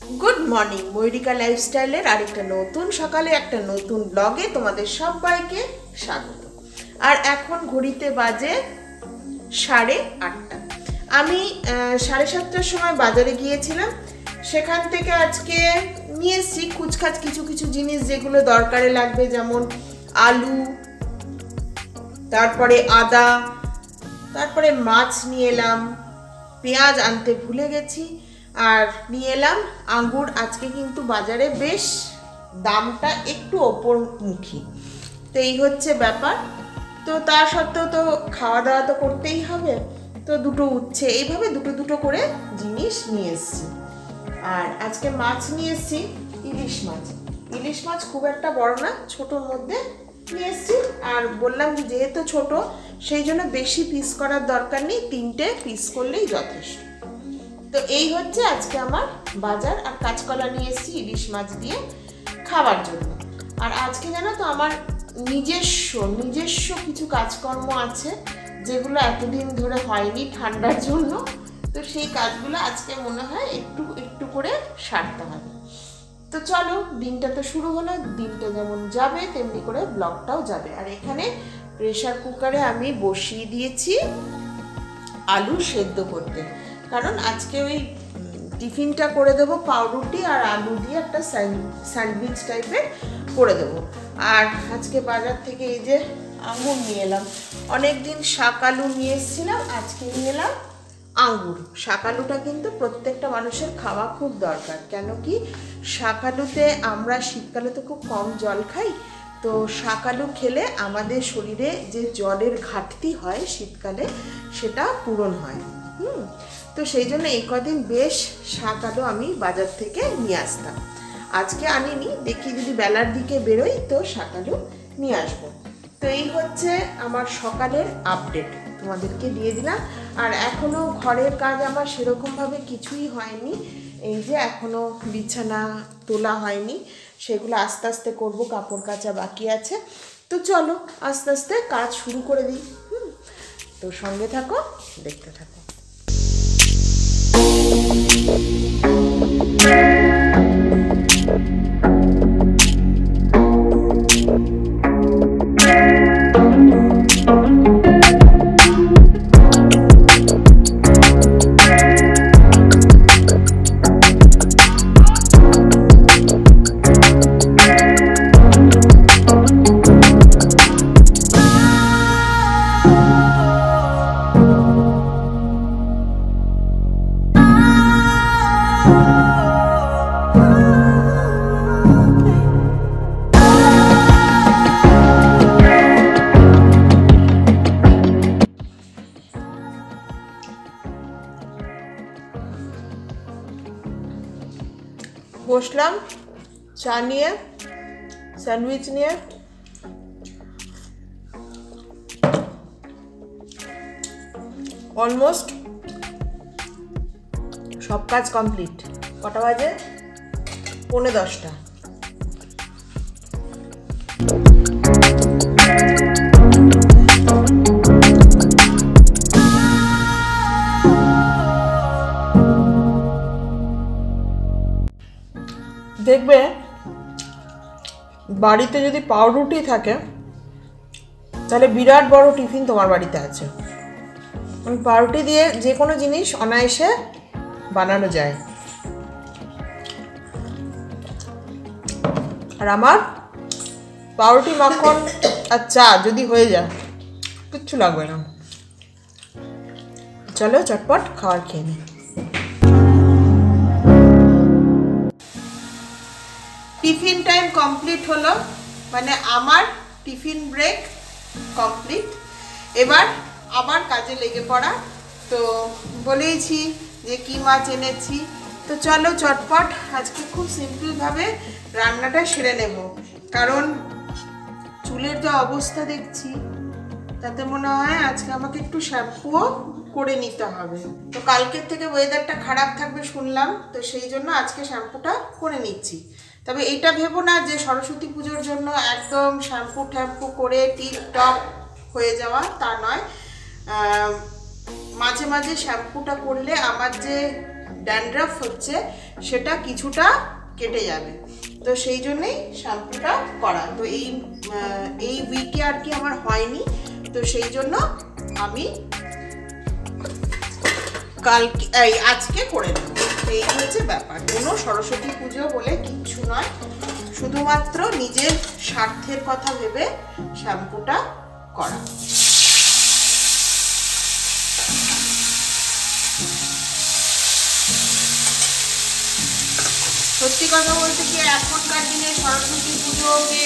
Good morning, ময়ূরিকা লাইফস্টাইলের আরেকটা নতুন সকালে একটা নতুন ব্লগে তোমাদের সবাইকে স্বাগত। আর এখন ঘড়িতে বাজে 8:30। আমি 7:30টার সময় বাজারে গিয়েছিলাম। সেখান থেকে আজকে নিয়ে এসেছি কুচকাচ কিছু কিছু জিনিস যেগুলো দরকারে লাগবে, যেমন আলু, তারপরে আদা, তারপরে মাছ নিয়ে এলাম, পেঁয়াজ আনতে ভুলে গেছি, আর নিয়ে এলাম আঙ্গুর। আজকে কিন্তু বাজারে বেশ দামটা একটু ওপরমুখী, তো এই হচ্ছে ব্যাপার। তো তা সত্ত্বেও তো খাওয়া দাওয়া তো করতেই হবে, তো দুটো উচ্ছে এইভাবে দুটো দুটো করে জিনিস নিয়ে এসেছি। আর আজকে মাছ নিয়ে এসেছি ইলিশ মাছ। ইলিশ মাছ খুব একটা বড় না, ছোটোর মধ্যে নিয়ে এসেছি। আর বললাম যে যেহেতু ছোট সেই জন্য বেশি পিস করার দরকার নেই, 3টে পিস করলেই যথেষ্ট। তো এই হচ্ছে আজকে আমার বাজার। আর কাঁচকলা নিয়ে এসেছি ইলিশ মাছ দিয়ে খাবার জন্য। আর আজকে জানো তো আমার নিজস্ব কিছু কাজকর্ম আছে যেগুলো এতদিন ধরে হয়নি ঠান্ডার জন্য। তো সেই কাজগুলো আজকে মনে হয় একটু একটু করে সারতে হবে। তো চলো, দিনটা তো শুরু হলো, দিনটা যেমন যাবে তেমনি করে ব্লগটাও যাবে। আর এখানে প্রেসার কুকারে আমি বসিয়ে দিয়েছি আলু সেদ্ধ করতে, কারণ আজকে ওই টিফিনটা করে দেবো পাউরুটি আর আলু দিয়ে একটা স্যান্ডউইচ টাইপের করে দেবো। আর আজকে বাজার থেকে এই যে আঙুর নিয়ে এলাম। অনেক দিন শাক আলু নিয়ে এসেছিলাম, আজকে নিয়ে এলাম আঙ্গুর। শাক আলুটা কিন্তু প্রত্যেকটা মানুষের খাওয়া খুব দরকার, কেন কি শাক আলুতে আমরা শীতকালে তো খুব কম জল খাই, তো শাক আলু খেলে আমাদের শরীরে যে জলের ঘাটতি হয় শীতকালে সেটা পূরণ হয়। তো সেই জন্য এই কদিন বেশ শাক আলু আমি বাজার থেকে নিয়ে আসতাম। আজকে আনিনি, দেখি যদি বেলার দিকে বেরোই তো শাক আলু নিয়ে আসবো। তো এই হচ্ছে আমার সকালের আপডেট, তোমাদেরকে দিয়ে দিলাম। আর এখনও ঘরের কাজ আমার সেরকমভাবে কিছুই হয়নি। এই যে এখনও বিছানা তোলা হয়নি, সেগুলো আস্তে আস্তে করবো, কাপড় কাচা বাকি আছে। তো চলো আস্তে আস্তে কাজ শুরু করে দিই। তো সঙ্গে থাকো, দেখতে থাকো। বসলাম চা নিয়ে, স্যান্ডউইচ নিয়ে। অলমোস্ট সব কাজ কমপ্লিট। কটা বাজে? 9:45। দেখবে বাড়িতে যদি পাউরুটি থাকে তাহলে বিরাট বড় টিফিন তোমার বাড়িতে আছে। পাউরুটি দিয়ে যে কোনো জিনিস অনায়াসে বানানো যায়। আর আমার পাউরুটি, মাখন আর চা যদি হয়ে যায় কিচ্ছু লাগবে না। চলো চটপট খাবার খেয়ে নিই। টিফিন টাইম কমপ্লিট হলো, মানে আমার টিফিন ব্রেক কমপ্লিট। এবার আবার কাজে লেগে পড়া। তো বলেইছি যে কি মাছ এনেছি, তো চলো চটপট আজকে খুব সিম্পলভাবে রান্নাটা সেরে নেব, কারণ চুলের যা অবস্থা দেখছি তাতে মনে হয় আজকে আমাকে একটু শ্যাম্পুও করে নিতে হবে। তো কালকের থেকে ওয়েদারটা খারাপ থাকবে শুনলাম, তো সেই জন্য আজকে শ্যাম্পুটা করে নিচ্ছি। তবে এটা ভেবো না যে সরস্বতী পুজোর জন্য একদম শ্যাম্পু ট্যাম্পু করে টিপটপ হয়ে যাওয়া, তা নয়। মাঝে মাঝে শ্যাম্পুটা করলে আমার যে ড্যান্ড্রাফ হচ্ছে সেটা কিছুটা কেটে যাবে। তো সেই জন্যই শ্যাম্পুটা করা। তো এই উইকে আর কি আমার হয়নি, তো সেই জন্য আমি আজকে করে নেব। এই হচ্ছে ব্যাপার। কোনো সরস্বতী পুজো বলে কিচ্ছু নয়, শুধুমাত্র নিজের স্বার্থের কথা ভেবে শ্যাম্পুটা করা। সত্যি কথা বলতে কি এখনকার দিনে সরস্বতী পুজোকে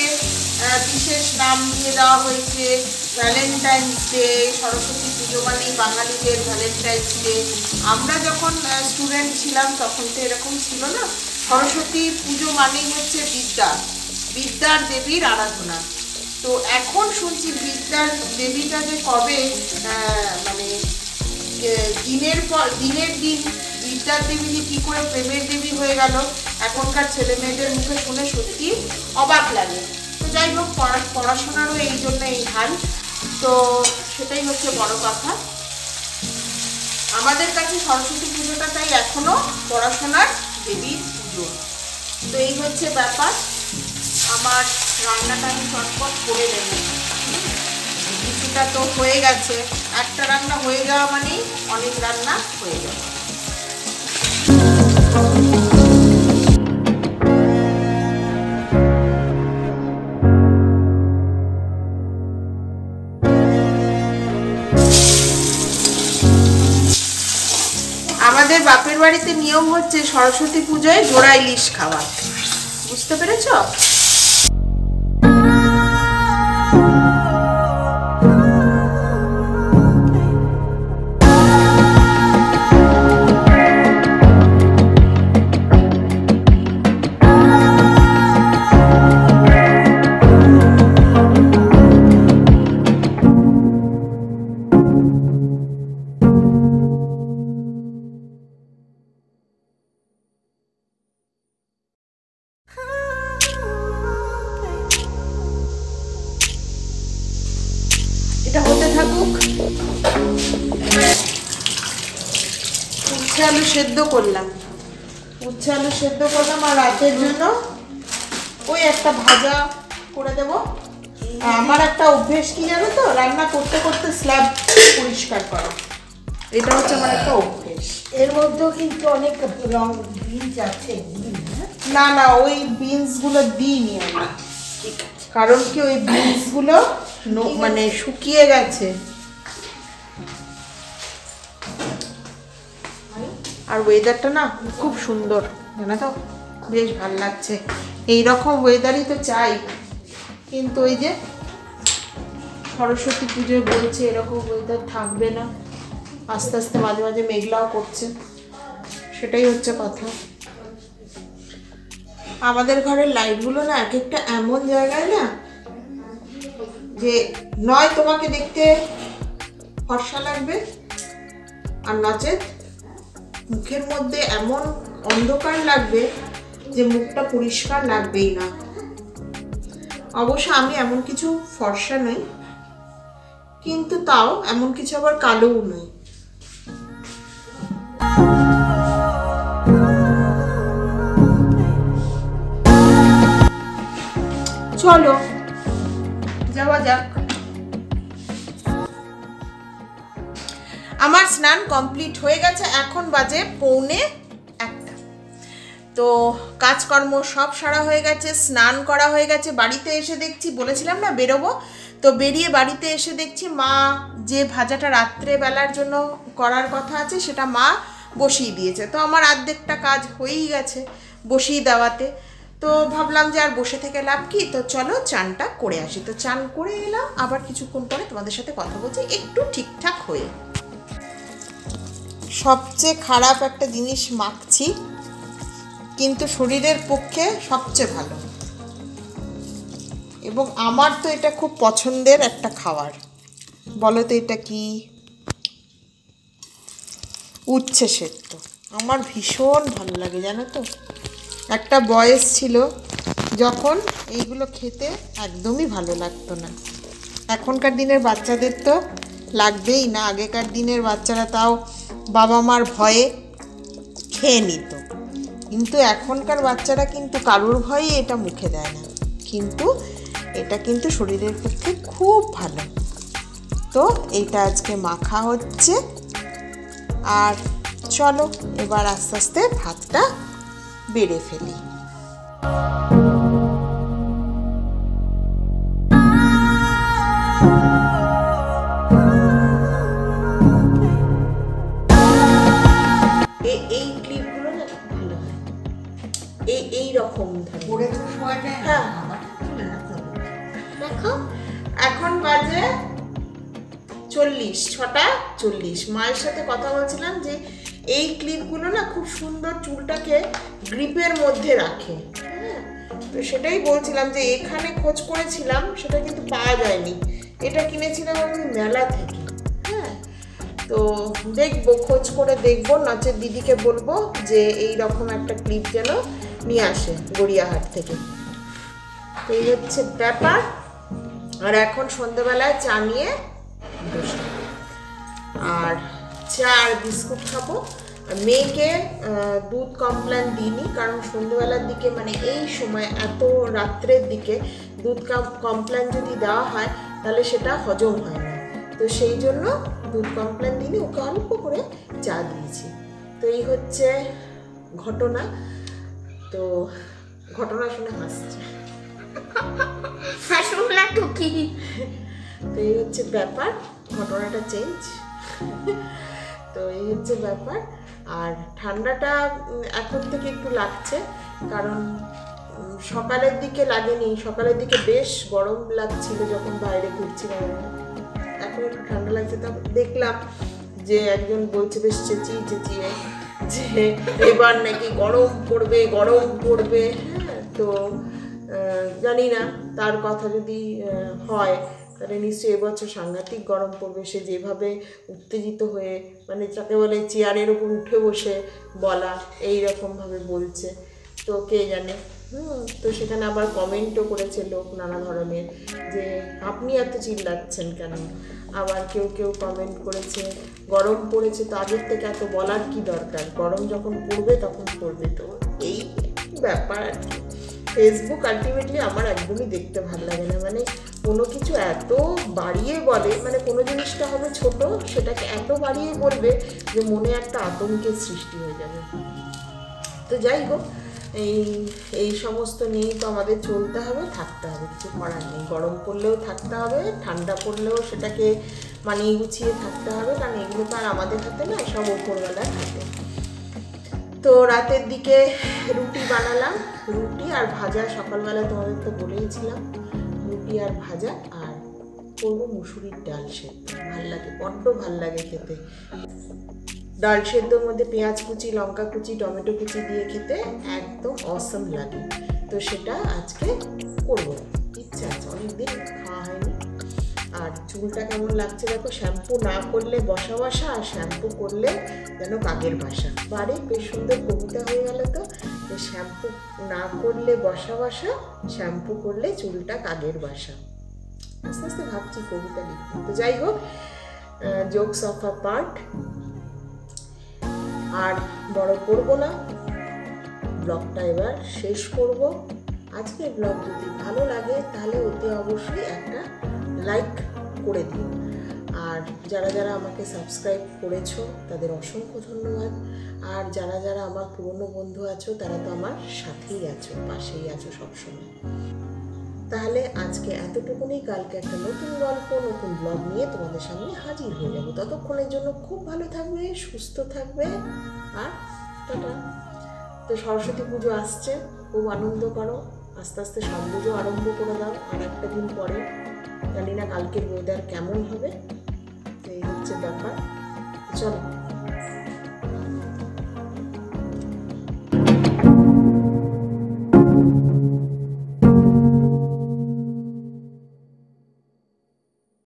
বিশেষ নাম দিয়ে দেওয়া হয়েছে ভ্যালেন্টাইন্স ডে। সরস্বতী পুজো মানেই বাঙালিদের ভ্যালেন্টাইন্স ডে। আমরা যখন স্টুডেন্ট ছিলাম তখন তো এরকম ছিল না। সরস্বতী পুজো মানেই হচ্ছে বিদ্যার দেবীর আরাধনা। তো এখন শুনছি বিদ্যার দেবীটা যে কবে মানে দিনের দিন বিদ্যার দেবী যে কী করে প্রেমের দেবী হয়ে গেল, এখনকার ছেলে মেয়েদের মুখে শুনে সত্যি অবাক লাগে। তো যাই হোক, পড়াশোনারও এই জন্য এই হাল। তো সেটাই হচ্ছে বড় কথা। আমাদের কাছে সরস্বতী পুজোটা তাই এখনো পড়াশোনার দেবীর পুজো। তো এই হচ্ছে ব্যাপার। আমার রান্নাটা আমি চটপট করে দেব। কিছুটা তো হয়ে গেছে, একটা রান্না হয়ে যাওয়া মানেই অনেক রান্না হয়ে যাবে। আমাদের বাপের বাড়িতে নিয়ম হচ্ছে সরস্বতী পুজোয় জোড়া ইলিশ খাওয়া, বুঝতে পেরেছ? এটা হতে থাকুক। উচ্ছে আলু সেদ্ধ করলাম আর রাতের জন্য ওই একটা ভাজা করে দেব। আমার একটা অভ্যেস কি জানো তো, রান্না করতে করতে স্ল্যাব পরিষ্কার করা। এটা হচ্ছে আমার একটা অভ্যেস। এর মধ্যেও কিন্তু অনেক রং বিনস আছে। না না, ওই বিনসগুলো দিইনি আমি। ঠিক আছে, কারণ কি ওই বিনসগুলো মানে শুকিয়ে গেছে। আর ওয়েদারটা না খুব সুন্দর, জানো তো, বেশ ভালো লাগছে। এইরকম ওয়েদারই তো চাই, কিন্তু ওই যে সরস্বতী পুজোয় বলছে এরকম ওয়েদার থাকবে না, আস্তে আস্তে মাঝে মাঝে মেঘলাও করছে, সেটাই হচ্ছে কথা। আমাদের ঘরের লাইটগুলো না এক একটা এমন জায়গায় না, যে নয় তোমাকে দেখতে ফর্সা লাগবে, আর নচেত মুখের মধ্যে এমন অন্ধকার লাগবে যে মুখটা পরিষ্কার লাগবেই না। অবশ্য আমি এমন কিছু ফর্সা নই, কিন্তু তাও এমন কিছু আবার কালোও নই। চলো যাওয়া যাক। আমার স্নান কমপ্লিট হয়ে গেছে, এখন বাজে 1:45। তো কাজকর্ম সব সারা হয়ে গেছে, স্নান করা হয়ে গেছে। বাড়িতে এসে দেখছি, বলেছিলাম না বেরোবো, তো বেরিয়ে বাড়িতে এসে দেখছি মা যে ভাজাটা রাত্রে বেলার জন্য করার কথা আছে সেটা মা বসিয়ে দিয়েছে। তো আমার অর্ধেকটা কাজ হয়েই গেছে বসিয়ে দেওয়াতে। তো ভাবলাম যে আর বসে থেকে লাভ কি, তো চলো চানটা করে আসি। তো চান করে এলাম, আবার কিছুক্ষণ পরে তোমাদের সাথে কথা বলছি একটু ঠিকঠাক হয়ে। সবচেয়ে খারাপ একটা জিনিস মাখছি, কিন্তু শরীরের পক্ষে সবচেয়ে ভালো, এবং আমার তো এটা খুব পছন্দের একটা খাবার। বলো তো এটা কি? উচ্ছে সেদ্ধ। আমার ভীষণ ভালো লাগে, জানো তো। একটা বয়স ছিল যখন এইগুলো খেতে একদমই ভালো লাগতো না। এখনকার দিনের বাচ্চাদের তো লাগবেই না। আগেকার দিনের বাচ্চারা তাও বাবা মার ভয়ে খেয়ে নিত, কিন্তু এখনকার বাচ্চারা কিন্তু কারোর ভয়ে এটা মুখে দেয় না, কিন্তু এটা কিন্তু শরীরের পক্ষে খুব ভালো। তো এইটা আজকে মাখা হচ্ছে। আর চলো এবার আস্তে আস্তে ভাতটা বেড়ে ফেলি। এই ক্লিপগুলো না খুব ভালো হয়, এই রকম পরে তো শোয়া যায় না। হ্যাঁ। আমার চলে না তো। দেখো এখন বাজে 6:40। মায়ের সাথে কথা বলছিলাম যে এই ক্লিপগুলো না খুব সুন্দর চুলটাকে গ্রিপের মধ্যে রাখে। হ্যাঁ, তো সেটাই বলছিলাম যে এখানে খোঁজ করেছিলাম, সেটা কিন্তু পাওয়া যায়নি। এটা কিনেছিলাম আমি মেলা থেকে। হ্যাঁ, তো দেখবো, খোঁজ করে দেখবো, নচেত দিদিকে বলবো যে এই রকম একটা ক্লিপ যেন নিয়ে আসে গড়িয়াহাট থেকে। তো এই হচ্ছে ব্যাপার। আর এখন সন্ধ্যেবেলায় চা নিয়ে বসলাম, আর চা আর বিস্কুট খাবো। আর মেয়েকে দুধ কমপ্ল্যান দিইনি, কারণ সন্ধ্যেবেলার দিকে মানে এই সময় এত রাত্রের দিকে দুধ কমপ্ল্যান যদি দেওয়া হয় তাহলে সেটা হজম হয় না। তো সেই জন্য দুধ কমপ্ল্যান দিইনি, ওকে অল্প করে চা দিয়েছি। তো এই হচ্ছে ঘটনা। তো ঘটনা শুনে হাসছে, শাশুড়া তো কি। তো এই হচ্ছে ব্যাপার, ঘটনাটা চেঞ্জ। তো এই হচ্ছে ব্যাপার। আর ঠান্ডাটা এখন থেকে একটু লাগছে, কারণ সকালের দিকে লাগেনি, সকালের দিকে বেশ গরম লাগছিল যখন বাইরে ঘুরছিলাম। এখন একটু ঠান্ডা লাগছে। তা দেখলাম যে একজন বলছে বেশ চেঁচিয়ে যে এবার নাকি গরম পড়বে। হ্যাঁ, তো জানি না তার কথা যদি হয় তাহলে নিশ্চয়ই এবছর সাংঘাতিক গরম পড়বে। সে যেভাবে উত্তেজিত হয়ে, মানে যাকে বলে চেয়ারের উপর উঠে বসে বলা, এই রকমভাবে বলছে, তো কে জানে। তো সেখানে আবার কমেন্টও করেছে লোক নানা ধরনের, যে আপনি এত চিল্লাচ্ছেন কেন। আবার কেউ কমেন্ট করেছে গরম পড়েছে তো আগের থেকে এত বলার কি দরকার, গরম যখন পড়বে তখন পড়বে। তো এই ব্যাপার আর কি। ফেসবুক আলটিমেটলি আমার একদমই দেখতে ভালো লাগে না, মানে কোনো কিছু এত বাড়িয়ে বলে, মানে কোনো জিনিসটা হবে ছোট, সেটাকে এত বাড়িয়ে বলবে যে মনে একটা আতঙ্কের সৃষ্টি হয়ে যাবে। তো যাই হোক, এই সমস্ত নিয়েই তো আমাদের চলতে হবে, থাকতে হবে, কিছু করার নেই। গরম পড়লেও থাকতে হবে, ঠান্ডা পড়লেও সেটাকে মানিয়ে গুছিয়ে থাকতে হবে, কারণ এগুলো তো আর আমাদের হাতে না, সব ওপরবেলার হাতে। তো রাতের দিকে রুটি বানালাম, রুটি আর ভাজা। সকালবেলা তোমাদের তো বলেইছিলাম, রুটি আর ভাজা। আর করবো মুসুরির ডাল সেদ্ধ, ভাল লাগে, বড্ড ভাল লাগে খেতে। ডাল সেদ্ধর মধ্যে পেঁয়াজ কুচি, লঙ্কা কুচি, টমেটো কুচি দিয়ে খেতে একদম অসম লাগে। তো সেটা আজকে করবো, ইচ্ছা আছে, অনেকদিন খাওয়া হয়নি। আর চুলটা কেমন লাগছে দেখো, শ্যাম্পু না করলে বসা, আর শ্যাম্পু করলে যেন কাকের বাসা। বাড়ি বেশ সুন্দর কবিতা হয়ে গেল তো, যে শ্যাম্পু না করলে বসা, শ্যাম্পু করলে চুলটা কাকের বাসা। আস্তে আস্তে ভাবছি কবিতা লিখবো। তো যাই হোক, জোকস অফ আ পার্ট, আর বড় করবো না, ব্লগটা এবার শেষ করব। আজকের ব্লগ যদি ভালো লাগে তাহলে অতি অবশ্যই একটা লাইক করে দিও। আর যারা আমাকে সাবস্ক্রাইব করেছো তাদের অসংখ্য ধন্যবাদ। আর যারা আমার পুরনো বন্ধু আছো তারা তো আমার সাথেই আছো, পাশেই আছো সবসময়। তাহলে আজকে এতটুকুনি, কালকে একটা নতুন গল্প, নতুন ব্লগ নিয়ে তোমাদের সামনে হাজির হয়ে যাবো। ততক্ষণের জন্য খুব ভালো থাকবে, সুস্থ থাকবে, আর টাটা। তো সরস্বতী পুজো আসছে, খুব আনন্দ করো, আস্তে আস্তে সব পুজো আরম্ভ করে দাও। আর একটা দিন পরে, জানি না কালকের ওয়েদার কেমন হবে। এই হচ্ছে ব্যাপার। চলো।